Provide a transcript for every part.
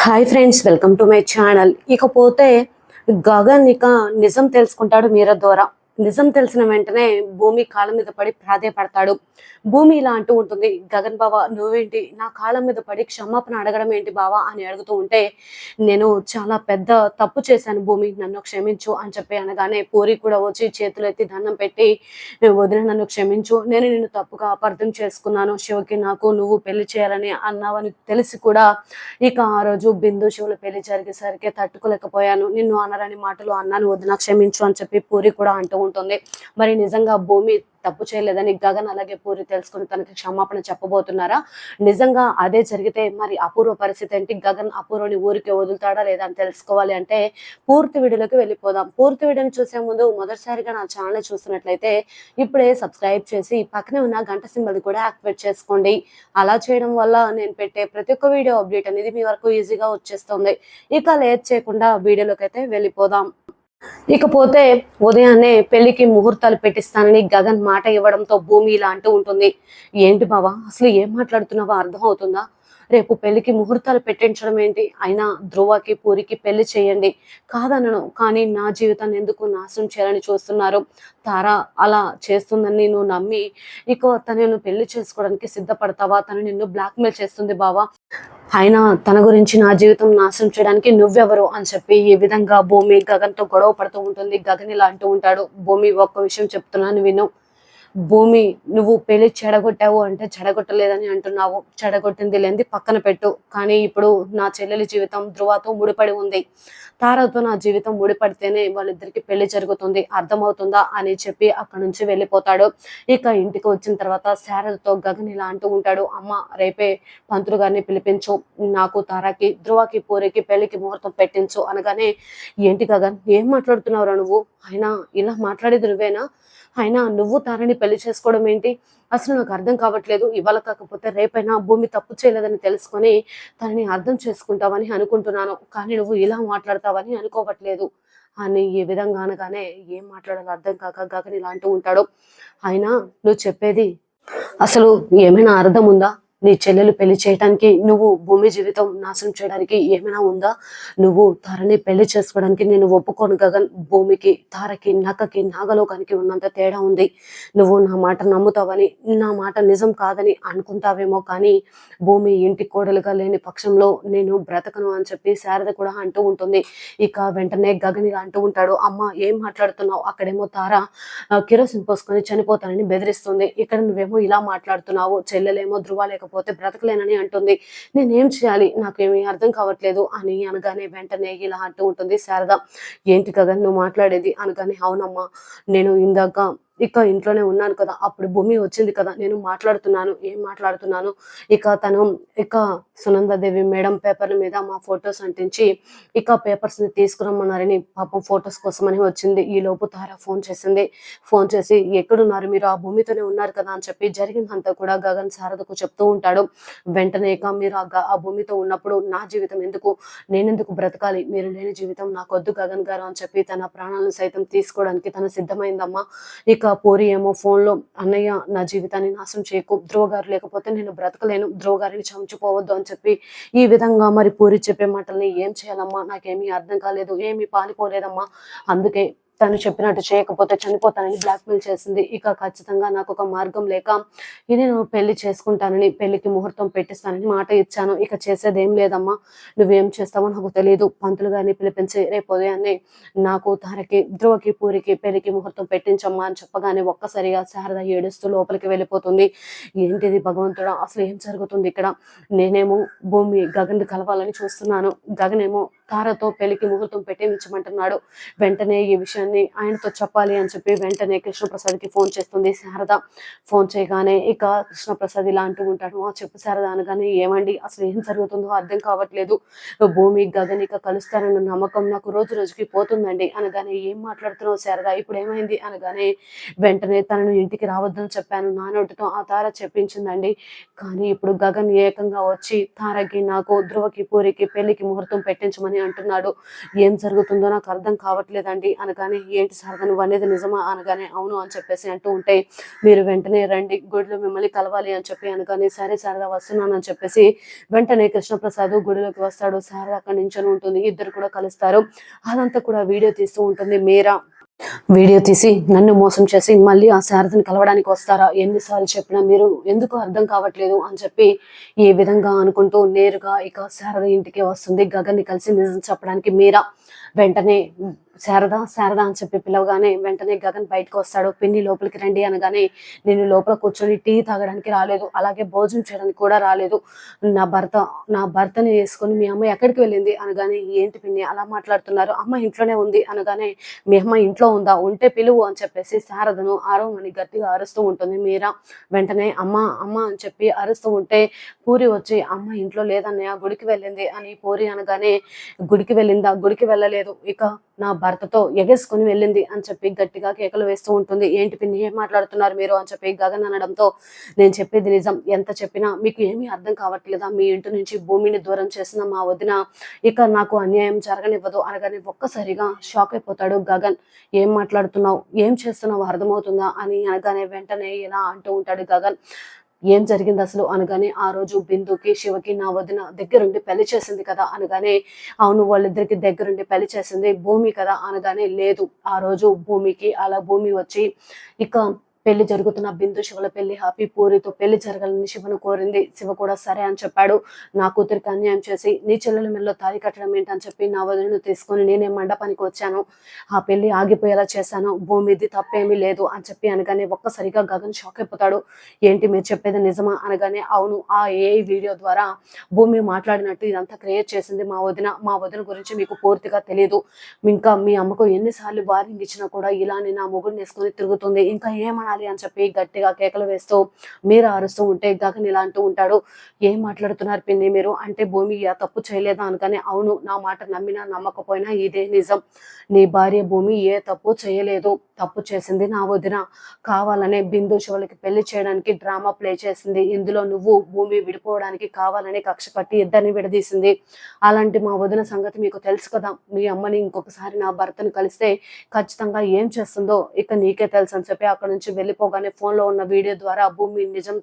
Hi friends, welcome to my channel. ఇకపోతే గగన్ ఇక నిజం తెలుసుకుంటాడు మీర ద్వారా. నిజం తెలిసిన వెంటనే భూమి కాళ్ళ మీద పడి ప్రాధేయపడతాడు. భూమి ఇలా అంటూ ఉంటుంది, గగన్ బావా నువ్వేంటి నా కాళ్ళ మీద పడి క్షమాపణ అడగడం ఏంటి బావా అని అడుగుతూ ఉంటే, నేను చాలా పెద్ద తప్పు చేశాను భూమి, నన్ను క్షమించు అని చెప్పి అనగానే పూరి కూడా వచ్చి చేతులెత్తి దండం పెట్టి, వదిన నన్ను క్షమించు, నేను నిన్ను తప్పుగా అపార్థం చేసుకున్నాను, శివకి నాకు నువ్వు పెళ్లి చేయాలని అన్నావని తెలిసి కూడా ఇక ఆ రోజు బిందు శివుల పెళ్లి జరిగేసరికి తట్టుకోలేకపోయాను, నిన్ను అనరాని మాటలు అన్నాను వదిన క్షమించు అని చెప్పి పూరి కూడా అంటూ ఉంటుంది. మరి నిజంగా భూమి తప్పు చేయలేదని గగన్ అలాగే పూరి తెలుసుకుని తనకి క్షమాపణ చెప్పబోతున్నారా? నిజంగా అదే జరిగితే మరి అపూర్వ పరిస్థితి ఏంటి? గగన్ అపూర్వని ఊరికి వదులుతాడా లేదా అని తెలుసుకోవాలి అంటే పూర్తి వీడియోలోకి వెళ్ళిపోదాం. పూర్తి వీడియోని చూసే ముందు మొదటిసారిగా నా ఛానల్ చూస్తున్నట్లయితే ఇప్పుడే సబ్స్క్రైబ్ చేసి పక్కనే ఉన్న గంట సింబల్ కూడా యాక్టివేట్ చేసుకోండి. అలా చేయడం వల్ల నేను పెట్టే ప్రతి ఒక్క వీడియో అప్డేట్ అనేది మీ వరకు ఈజీగా వచ్చేస్తుంది. ఇక లేట్ చేయకుండా వీడియోలోకి అయితే వెళ్ళిపోదాం. ఇకపోతే ఉదయాన్నే పెళ్లికి ముహూర్తాలు పెట్టిస్తానని గగన్ మాట ఇవ్వడంతో భూమి ఇలా అంటూ ఉంటుంది, ఏంటి బావా అసలు ఏం మాట్లాడుతున్నావో అర్థం అవుతుందా? రేపు పెళ్లికి ముహూర్తాలు పెట్టించడం ఏంటి? అయినా ధ్రువకి పూరికి పెళ్లి చేయండి కాదనను, కానీ నా జీవితాన్ని ఎందుకు నాశనం చేయాలని చూస్తున్నారు? తారా అలా చేస్తుందని నువ్వు నమ్మి ఇక తనను పెళ్లి చేసుకోవడానికి సిద్ధపడతావా? తను నిన్ను బ్లాక్మెయిల్ చేస్తుంది బావా, అయినా తన గురించి నా జీవితం నాశనం చేయడానికి నువ్వెవరు అని చెప్పి ఈ విధంగా భూమి గగన్తో గొడవ పడుతూ ఉంటుంది. గగన్ ఇలా అంటూ ఉంటాడు, భూమి ఒక్క విషయం చెప్తున్నాను విను. భూమి నువ్వు పెళ్లి చెడగొట్టావు అంటే చెడగొట్టలేదని అంటున్నావు, చెడగొట్టింది లేనిది పక్కన పెట్టు, కానీ ఇప్పుడు నా చెల్లెలి జీవితం ధ్రువతో ముడిపడి ఉంది, తారతో నా జీవితం ముడిపడితేనే వాళ్ళిద్దరికి పెళ్లి జరుగుతుంది, అర్థమవుతుందా అని చెప్పి అక్కడి నుంచి వెళ్ళిపోతాడు. ఇక ఇంటికి వచ్చిన తర్వాత శారదతో గగన్ ఇలా అంటూ ఉంటాడు, అమ్మ రేపే పంతులు గారిని పిలిపించు, నాకు తారాకి ధ్రువకి పూరికి పెళ్లికి ముహూర్తం పెట్టించు అనగానే, ఏంటి గగన్ ఏం మాట్లాడుతున్నావురా నువ్వు? అయినా ఇలా మాట్లాడేది నువ్వేనా? అయినా నువ్వు తారని పెళ్లి చేసుకోవడం ఏంటి? అసలు నాకు అర్థం కావట్లేదు. ఇవాళ కాకపోతే రేపైనా భూమి తప్పు చేయలేదని తెలుసుకొని తనని అర్థం చేసుకుంటావని అనుకుంటున్నాను, కానీ నువ్వు ఇలా మాట్లాడతావని అనుకోవట్లేదు అని ఈ విధంగా అనగానే ఏం మాట్లాడాలో అర్థం కాక గగన్ ఇలా అంటూ ఉంటాడు, అయినా నువ్వు చెప్పేది అసలు ఏమైనా అర్థం ఉందా? నీ చెల్లెలు పెళ్లి చేయడానికి నువ్వు భూమి జీవితం నాశనం చేయడానికి ఏమైనా ఉందా? నువ్వు తారని పెళ్లి చేసుకోవడానికి నేను ఒప్పుకోను గగన్. భూమికి తారకి నక్కకి నాగలోకానికి ఉన్నంత తేడా ఉంది. నువ్వు నా మాట నమ్ముతావని, నా మాట నిజం కాదని అనుకుంటావేమో, కానీ భూమి ఇంటి కోడలుగా లేని పక్షంలో నేను బ్రతకను అని చెప్పి శారద కూడా అంటూ ఉంటుంది. ఇక వెంటనే గగన్ ఇలా అంటూ ఉంటాడు, అమ్మ ఏం మాట్లాడుతున్నావు? అక్కడేమో తార కిరోసిన్ పోసుకొని చనిపోతానని బెదిరిస్తుంది, ఇక్కడ నువ్వేమో ఇలా మాట్లాడుతున్నావు, చెల్లెలేమో ధ్రువ లేకపోతే బ్రతకలేనని అంటుంది, నేనేం చేయాలి నాకేమీ అర్థం కావట్లేదు అని అనగానే వెంటనే ఇలా అంటూ ఉంటుంది శారద, ఏంటి గగన్ నువ్వు మాట్లాడేది అనగానే, అవునమ్మా నేను ఇందాక ఇక ఇంట్లోనే ఉన్నాను కదా, అప్పుడు భూమి వచ్చింది కదా, నేను మాట్లాడుతున్నాను, ఏం మాట్లాడుతున్నాను, ఇక తను ఇక సునందాదేవి మేడం పేపర్ల మీద మా ఫొటోస్ అంటించి ఇక పేపర్స్ ని తీసుకురమ్మన్నారని పాపం ఫొటోస్ కోసమని వచ్చింది. ఈ లోపు తార ఫోన్ చేసింది, ఫోన్ చేసి ఎక్కడున్నారు మీరు, ఆ భూమితోనే ఉన్నారు కదా అని చెప్పి జరిగిందంతా కూడా గగన్ శారదకు చెప్తూ ఉంటాడు. వెంటనే ఇక మీరు ఆ భూమితో ఉన్నప్పుడు నా జీవితం ఎందుకు, నేనెందుకు బ్రతకాలి, మీరు లేని జీవితం నాకొద్దు గగన్ గారు అని చెప్పి తన ప్రాణాలను సైతం తీసుకోవడానికి తన సిద్ధమైందమ్మా. ఇక పూరి ఏమో ఫోన్లో, అన్నయ్య నా జీవితాన్ని నాశనం చేయకు, ధ్రువ గారు లేకపోతే నేను బ్రతకలేను, ధ్రువ గారిని చంచిపోవద్దు అని చెప్పి ఈ విధంగా మరి పూరి చెప్పే మాటల్ని ఏం చేయాలమ్మా నాకేమీ అర్థం కాలేదు, ఏమీ పాలిపోలేదమ్మా, అందుకే తను చెప్పినట్టు చేయకపోతే చనిపోతానని బ్లాక్మెయిల్ చేసింది. ఇక ఖచ్చితంగా నాకు ఒక మార్గం లేక నేను పెళ్లి చేసుకుంటానని, పెళ్లికి ముహూర్తం పెట్టిస్తానని మాట ఇచ్చాను, ఇక చేసేదేం లేదమ్మా, నువ్వేం చేస్తావో నాకు తెలియదు, పంతులు గారిని పిలిపించి రేపు ఉదయాన్నే నాకు తారకి ధ్రువకి పూరికి పెళ్లికి ముహూర్తం పెట్టించమ్మా అని చెప్పగానే ఒక్కసారిగా శారద ఏడుస్తూ లోపలికి వెళ్ళిపోతుంది. ఏంటిది భగవంతుడా, అసలు ఏం జరుగుతుంది ఇక్కడ? నేనేమో భూమి గగన్ కలవాలని చూస్తున్నాను, గగన్ ఏమో తారతో పెళ్లికి ముహూర్తం పెట్టించమంటున్నాడు, వెంటనే ఈ విషయాన్ని ఆయనతో చెప్పాలి అని చెప్పి వెంటనే కృష్ణప్రసాద్కి ఫోన్ చేస్తుంది శారద. ఫోన్ చేయగానే ఇక కృష్ణప్రసాద్ ఇలా అంటూ ఉంటాడు, చెప్పు శారద అనగానే, ఏమండి అసలు ఏం జరుగుతుందో అర్థం కావట్లేదు, భూమి గగన్ ఇక కలుస్తారన్న నమ్మకం నాకు రోజు రోజుకి పోతుందండి అనగానే, ఏం మాట్లాడుతున్నావు శారద, ఇప్పుడు ఏమైంది అనగానే, వెంటనే తనను ఇంటికి రావద్దని చెప్పాను, నా నోటితో ఆ తార చెప్పించిందండి, కానీ ఇప్పుడు గగన్ ఏకంగా వచ్చి తారకి నాకు ధ్రువకి పూరికి పెళ్లికి ముహూర్తం పెట్టించమని అని అంటున్నాడు. ఏం జరుగుతుందో నాకు అర్థం కావట్లేదండి అనగానే, ఏంటి శారద నువ్వు అనేది నిజమా అనగానే, అవును అని చెప్పేసి అంటూ ఉంటే, మీరు వెంటనే రండి గుడిలో మిమ్మల్ని కలవాలి అని చెప్పి అనగానే, సరే శారద వస్తున్నానని చెప్పేసి వెంటనే కృష్ణప్రసాద్ గుడిలోకి వస్తాడు. శారద అక్కడ నించొని ఉంటుంది. ఇద్దరు కూడా కలుస్తారు. అదంతా కూడా వీడియో తీస్తూ ఉంటుంది మీరా. వీడియో తీసి నన్ను మోసం చేసి మళ్ళీ ఆ శారదని కలవడానికి వస్తారా, ఎన్నిసార్లు చెప్పినా మీరు ఎందుకు అర్థం కావట్లేదు అని చెప్పి ఈ విధంగా అనుకుంటూ నేరుగా ఇక శారద ఇంటికి వస్తుంది. గగన్ని కలిసి నిజం చెప్పడానికి మీరా. వెంటనే శారద శారద అని చెప్పి పిలవగానే వెంటనే గగన్ బయటకు వస్తాడు. పిన్ని లోపలికి రండి అనగానే, నేను లోపల కూర్చొని టీ తాగడానికి రాలేదు, అలాగే భోజనం చేయడానికి కూడా రాలేదు. నా భర్తని వేసుకొని మీ అమ్మ ఎక్కడికి వెళ్ళింది అనగానే, ఏంటి పిన్ని అలా మాట్లాడుతున్నారు, అమ్మ ఇంట్లోనే ఉంది అనగానే, మీ అమ్మ ఇంట్లో ఉందా, ఉంటే పిలువు అని చెప్పేసి శారదను అరవమని గట్టిగా అరుస్తూ ఉంటుంది మీరా. వెంటనే అమ్మ అమ్మ అని చెప్పి అరుస్తూ ఉంటే పూరి వచ్చి, అమ్మ ఇంట్లో లేదన్నయ్య గుడికి వెళ్ళింది అని పూరి అనగానే, గుడికి వెళ్ళిందా, గుడికి వెళ్ళలేదు, ఇక నా భర్తతో ఎగేసుకుని వెళ్ళింది అని చెప్పి గట్టిగా కేకలు వేస్తూ ఉంటుంది. ఏంటి పిన్ని ఏం మాట్లాడుతున్నారు మీరు అని చెప్పి గగన్ అనడంతో, నేను చెప్పేది నిజం, ఎంత చెప్పినా మీకు ఏమీ అర్థం కావట్లేదా, మీ ఇంటి నుంచి భూమిని దూరం చేసిన మా వదిన ఇక నాకు అన్యాయం జరగనివ్వదు అనగానే ఒక్కసారిగా షాక్ అయిపోతాడు గగన్. ఏం మాట్లాడుతున్నావు, ఏం చేస్తున్నావు అర్థమవుతుందా అని అనగానే వెంటనే ఇలా అంటూ ఉంటాడు గగన్. ఏం జరిగింది అసలు అనగానే, ఆ రోజు బిందుకి శివకి నా వదిన దగ్గరుండి పెళ్లి చేసింది కదా అనగానే, అవును వాళ్ళిద్దరికి దగ్గరుండి పెళ్లి చేసింది భూమి కదా అనగానే, లేదు ఆ రోజు భూమికి అలా భూమి వచ్చి ఇక పెళ్లి జరుగుతున్న బిందు శివల పెళ్లి హ్యాపీ పూరితో పెళ్లి జరగాలని శివను కోరింది. శివ కూడా సరే అని చెప్పాడు. నా కూతురికి అన్యాయం చేసి నీ చెల్లెల మెల్లో తాళి కట్టడం ఏంటని చెప్పి నా వదినను తీసుకొని నేనే మండపానికి వచ్చాను, ఆ పెళ్లి ఆగిపోయేలా చేశాను, భూమిది తప్పేమీ లేదు అని చెప్పి అనగానే ఒక్కసారిగా గగన్ షాక్ అయిపోతాడు. ఏంటి మీరు చెప్పేది నిజమా అనగానే, అవును ఆ ఏఐ వీడియో ద్వారా భూమి మాట్లాడినట్టు ఇదంతా క్రియేట్ చేసింది మా వదిన. మా వదిన గురించి మీకు పూర్తిగా తెలియదు, ఇంకా మీ అమ్మకు ఎన్నిసార్లు వార్నింగ్ ఇచ్చినా కూడా ఇలానే నా మొగుడిని వేసుకొని తిరుగుతుంది, ఇంకా ఏమనాలి అని చెప్పి గట్టిగా కేకలు వేస్తూ మీరా అరుస్తూ ఉంటే గగన్ ఇలా అంటూ ఉంటాడు. ఏం మాట్లాడుతున్నారు పిన్ని మీరు అంటే, భూమి తప్పు చేయలేదా అనగానే, అవును నా మాట నమ్మినా నమ్మకపోయినా ఇదే నిజం, నీ భార్య భూమి ఏ తప్పు చేయలేదు, తప్పు చేసింది నా వదిన, కావాలనే బిందు శివలకి పెళ్లి చేయడానికి డ్రామా ప్లే చేసింది, ఇందులో నువ్వు భూమి విడిపోవడానికి కావాలని కక్ష కట్టి ఇద్దరిని విడదీసింది, అలాంటి మా వదిన సంగతి మీకు తెలుసు కదా, మీ అమ్మని ఇంకొకసారి నా భర్తను కలిస్తే ఖచ్చితంగా ఏం చేస్తుందో ఇక నీకే తెలుసు అని చెప్పి అక్కడ నుంచి వెళ్ళిపోగానే ఫోన్లో ఉన్న వీడియో ద్వారా భూమి నిజం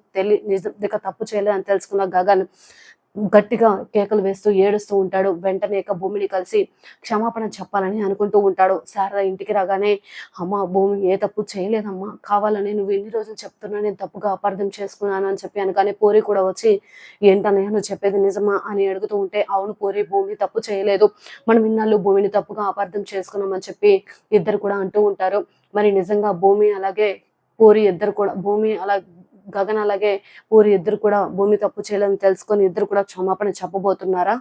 ఇక తప్పు చేయలేదని తెలుసుకున్న గగన్ గట్టిగా కేకలు వేస్తూ ఏడుస్తూ ఉంటాడు. వెంటనే ఇక భూమిని కలిసి క్షమాపణ చెప్పాలని అనుకుంటూ ఉంటాడు. శారద ఇంటికి రాగానే, అమ్మ భూమి ఏ తప్పు చేయలేదమ్మా, కావాలని నువ్వు ఎన్ని రోజులు చెప్తున్నా నేను తప్పుగా అపార్థం చేసుకున్నాను అని చెప్పి అనగానే పూరి కూడా వచ్చి, ఏంటన్నయ్య నువ్వు చెప్పేది నిజమా అని అడుగుతూ ఉంటే, అవును పూరి భూమి తప్పు చేయలేదు, మనం ఇన్నాళ్ళు భూమిని తప్పుగా అపార్థం చేసుకున్నామని చెప్పి ఇద్దరు కూడా అంటూ ఉంటారు. మరి నిజంగా భూమి అలాగే పూరి ఇద్దరు కూడా భూమి అలా గగన్ అలాగే పూరి ఇద్దరు కూడా భూమి తప్పు చేయలేదని తెలుసుకొని ఇద్దరు కూడా క్షమాపణ చెప్పబోతున్నారా?